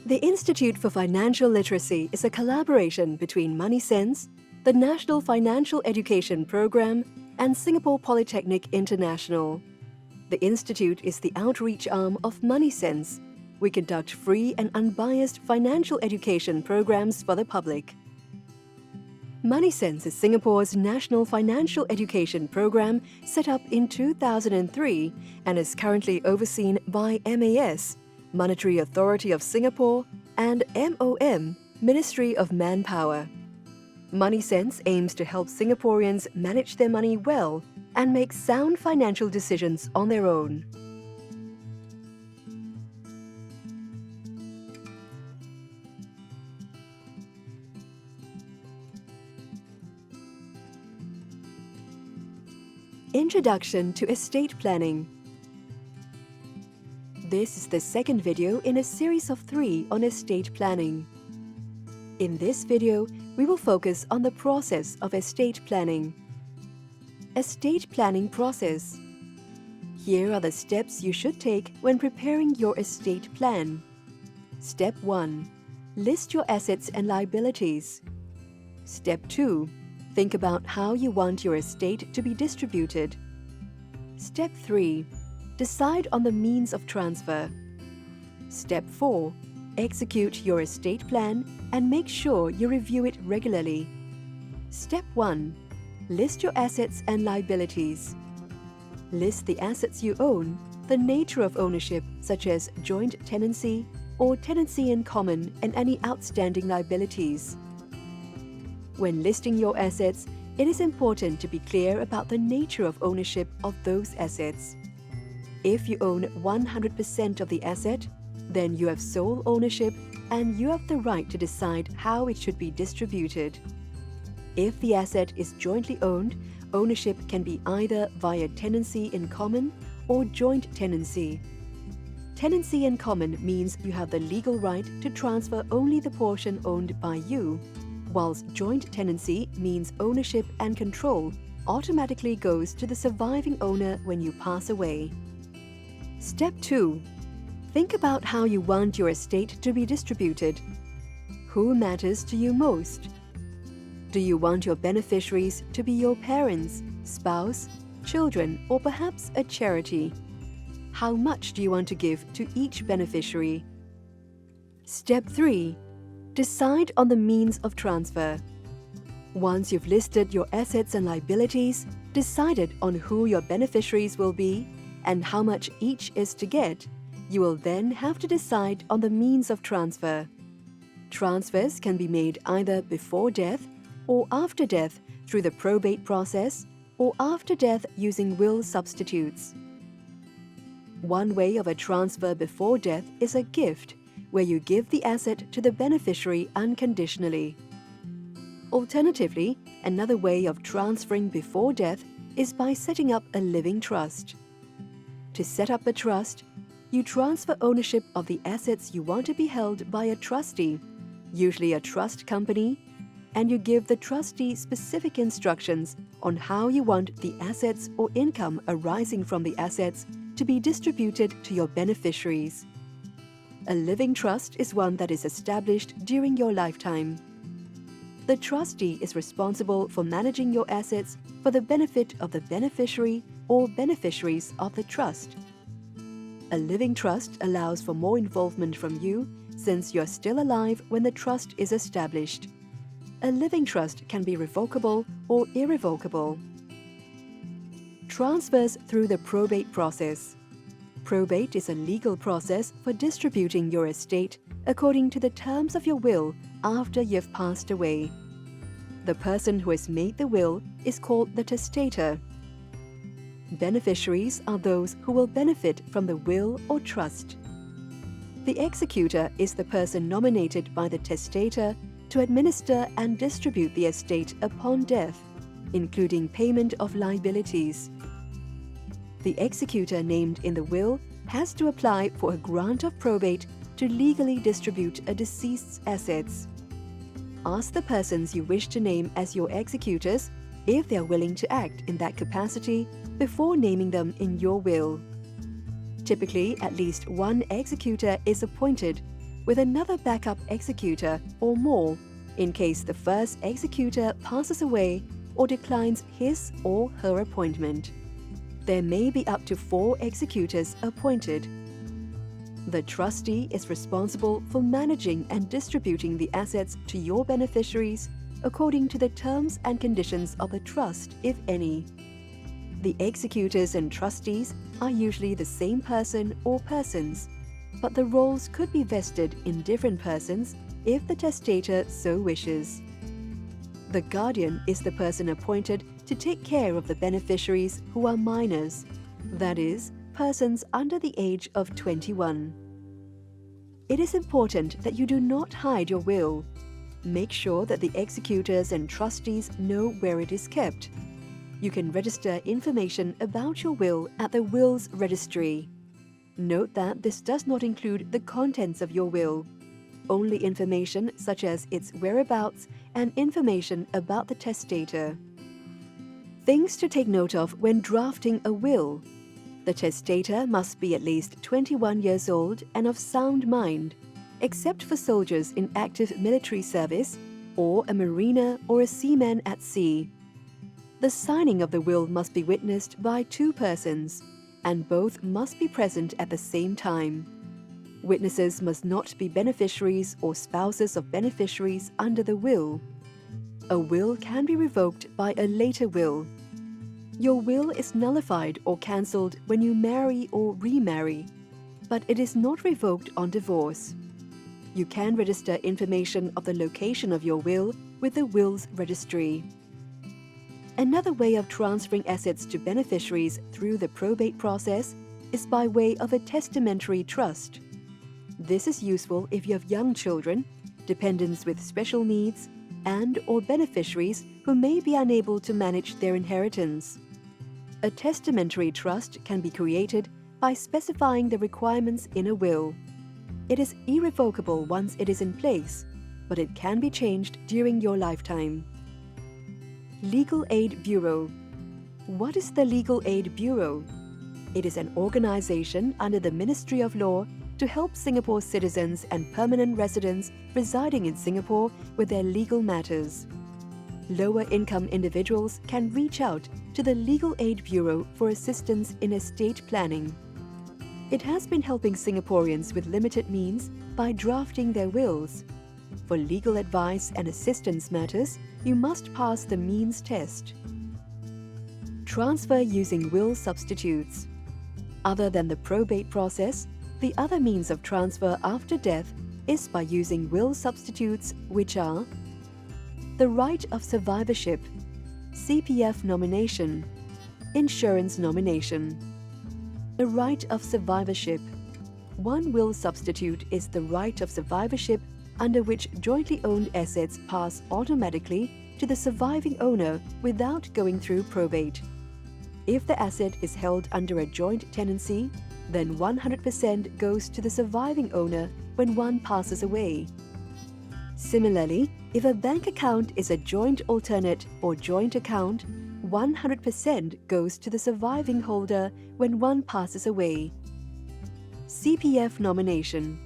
The Institute for Financial Literacy is a collaboration between MoneySense, the National Financial Education Program, and Singapore Polytechnic International. The Institute is the outreach arm of MoneySense. We conduct free and unbiased financial education programs for the public. MoneySense is Singapore's national financial education program set up in 2003 and is currently overseen by MAS, Monetary Authority of Singapore, and MOM, Ministry of Manpower. MoneySense aims to help Singaporeans manage their money well and make sound financial decisions on their own. Introduction to Estate Planning. This is the second video in a series of 3 on estate planning. In this video, we will focus on the process of estate planning. Estate planning process. Here are the steps you should take when preparing your estate plan. Step 1. List your assets and liabilities. Step 2. Think about how you want your estate to be distributed. Step 3. Decide on the means of transfer. Step 4. Execute your estate plan and make sure you review it regularly. Step 1. List your assets and liabilities. List the assets you own, the nature of ownership such as joint tenancy or tenancy in common, and any outstanding liabilities. When listing your assets, it is important to be clear about the nature of ownership of those assets. If you own 100% of the asset, then you have sole ownership and you have the right to decide how it should be distributed. If the asset is jointly owned, ownership can be either via tenancy in common or joint tenancy. Tenancy in common means you have the legal right to transfer only the portion owned by you, whilst joint tenancy means ownership and control automatically goes to the surviving owner when you pass away. Step 2. Think about how you want your estate to be distributed. Who matters to you most? Do you want your beneficiaries to be your parents, spouse, children, or perhaps a charity? How much do you want to give to each beneficiary? Step 3. Decide on the means of transfer. Once you've listed your assets and liabilities, decided on who your beneficiaries will be, and how much each is to get, you will then have to decide on the means of transfer. Transfers can be made either before death or after death through the probate process, or after death using will substitutes. One way of a transfer before death is a gift, where you give the asset to the beneficiary unconditionally. Alternatively, another way of transferring before death is by setting up a living trust. To set up a trust, you transfer ownership of the assets you want to be held by a trustee, usually a trust company, and you give the trustee specific instructions on how you want the assets or income arising from the assets to be distributed to your beneficiaries. A living trust is one that is established during your lifetime. The trustee is responsible for managing your assets for the benefit of the beneficiary or beneficiaries of the trust. A living trust allows for more involvement from you since you're still alive when the trust is established. A living trust can be revocable or irrevocable. Transfers through the probate process. Probate is a legal process for distributing your estate according to the terms of your will after you've passed away. The person who has made the will is called the testator. Beneficiaries are those who will benefit from the will or trust. The executor is the person nominated by the testator to administer and distribute the estate upon death, including payment of liabilities. The executor named in the will has to apply for a grant of probate to legally distribute a deceased's assets. Ask the persons you wish to name as your executors if they are willing to act in that capacity before naming them in your will. Typically, at least one executor is appointed, with another backup executor or more in case the first executor passes away or declines his or her appointment. There may be up to 4 executors appointed. The trustee is responsible for managing and distributing the assets to your beneficiaries according to the terms and conditions of the trust, if any. The executors and trustees are usually the same person or persons, but the roles could be vested in different persons if the testator so wishes. The guardian is the person appointed to take care of the beneficiaries who are minors, that is, persons under the age of 21. It is important that you do not hide your will. Make sure that the executors and trustees know where it is kept. You can register information about your will at the Wills Registry. Note that this does not include the contents of your will, only information such as its whereabouts and information about the testator. Things to take note of when drafting a will. The testator must be at least 21 years old and of sound mind, except for soldiers in active military service or a mariner or a seaman at sea. The signing of the will must be witnessed by 2 persons, and both must be present at the same time. Witnesses must not be beneficiaries or spouses of beneficiaries under the will. A will can be revoked by a later will. Your will is nullified or cancelled when you marry or remarry, but it is not revoked on divorce. You can register information of the location of your will with the Wills Registry. Another way of transferring assets to beneficiaries through the probate process is by way of a testamentary trust. This is useful if you have young children, dependents with special needs, and/or beneficiaries who may be unable to manage their inheritance. A testamentary trust can be created by specifying the requirements in a will. It is irrevocable once it is in place, but it can be changed during your lifetime. Legal Aid Bureau. What is the Legal Aid Bureau? It is an organization under the Ministry of Law to help Singapore citizens and permanent residents residing in Singapore with their legal matters. Lower-income individuals can reach out to the Legal Aid Bureau for assistance in estate planning. It has been helping Singaporeans with limited means by drafting their wills. For legal advice and assistance matters, you must pass the means test. Transfer using will substitutes. Other than the probate process, the other means of transfer after death is by using will substitutes, which are the right of survivorship, CPF nomination, insurance nomination. The right of survivorship. One will substitute is the right of survivorship under which jointly owned assets pass automatically to the surviving owner without going through probate. If the asset is held under a joint tenancy, then 100% goes to the surviving owner when one passes away. Similarly, if a bank account is a joint alternate or joint account, 100% goes to the surviving holder when one passes away. CPF nomination.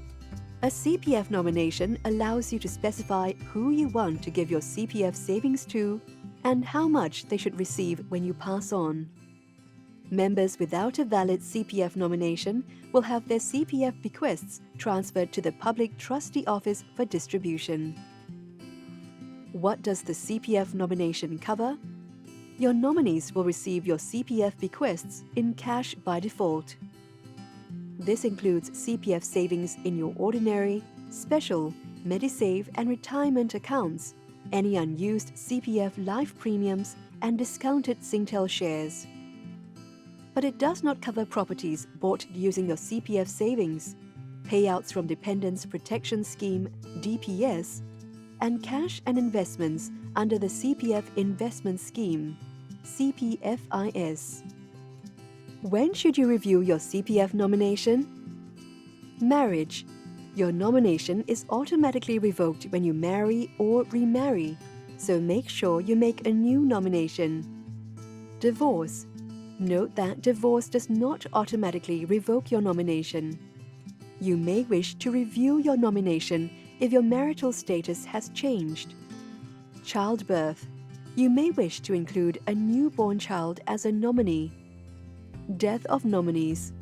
A CPF nomination allows you to specify who you want to give your CPF savings to and how much they should receive when you pass on. Members without a valid CPF nomination will have their CPF bequests transferred to the Public Trustee Office for distribution. What does the CPF nomination cover? Your nominees will receive your CPF bequests in cash by default. This includes CPF savings in your ordinary, special, Medisave and retirement accounts, any unused CPF life premiums and discounted Singtel shares. But it does not cover properties bought using your CPF savings, payouts from Dependents Protection Scheme (DPS), and cash and investments under the CPF Investment Scheme (CPFIS). When should you review your CPF nomination? Marriage. Your nomination is automatically revoked when you marry or remarry, so make sure you make a new nomination. Divorce. Note that divorce does not automatically revoke your nomination. You may wish to review your nomination if your marital status has changed. Childbirth. You may wish to include a newborn child as a nominee. Death of nominees.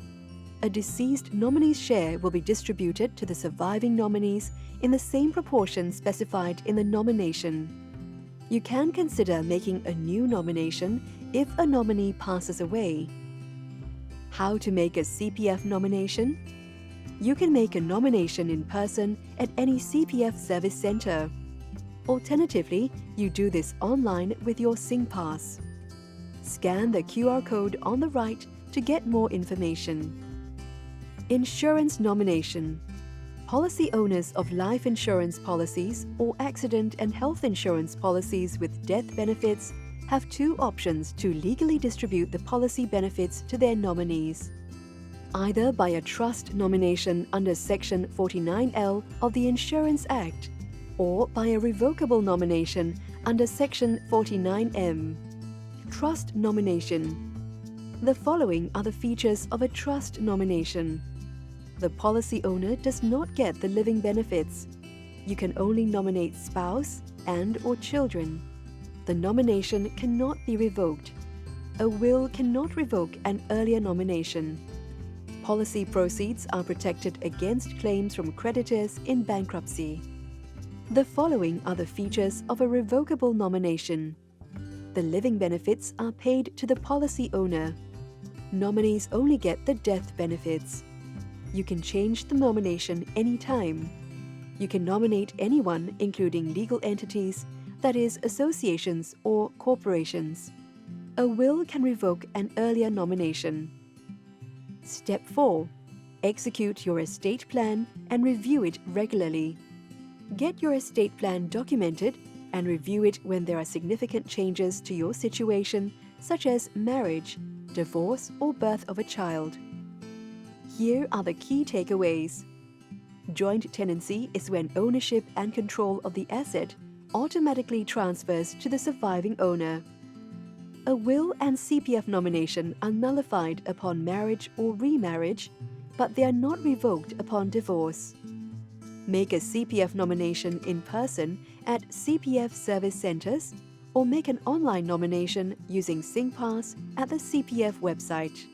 A deceased nominee's share will be distributed to the surviving nominees in the same proportion specified in the nomination. You can consider making a new nomination if a nominee passes away. How to make a CPF nomination? You can make a nomination in person at any CPF service center. Alternatively, you do this online with your SingPass. Scan the QR code on the right to get more information. Insurance nomination. Policy owners of life insurance policies or accident and health insurance policies with death benefits have two options to legally distribute the policy benefits to their nominees. Either by a trust nomination under Section 49L of the Insurance Act or by a revocable nomination under Section 49M. Trust nomination. The following are the features of a trust nomination. The policy owner does not get the living benefits. You can only nominate spouse and/or children. The nomination cannot be revoked. A will cannot revoke an earlier nomination. Policy proceeds are protected against claims from creditors in bankruptcy. The following are the features of a revocable nomination. The living benefits are paid to the policy owner. Nominees only get the death benefits. You can change the nomination anytime. You can nominate anyone, including legal entities, that is, associations or corporations. A will can revoke an earlier nomination. Step 4. Execute your estate plan and review it regularly. Get your estate plan documented and review it when there are significant changes to your situation, such as marriage, divorce, or birth of a child. Here are the key takeaways. Joint tenancy is when ownership and control of the asset automatically transfers to the surviving owner. A will and CPF nomination are nullified upon marriage or remarriage, but they are not revoked upon divorce. Make a CPF nomination in person at CPF service centers or make an online nomination using SingPass at the CPF website.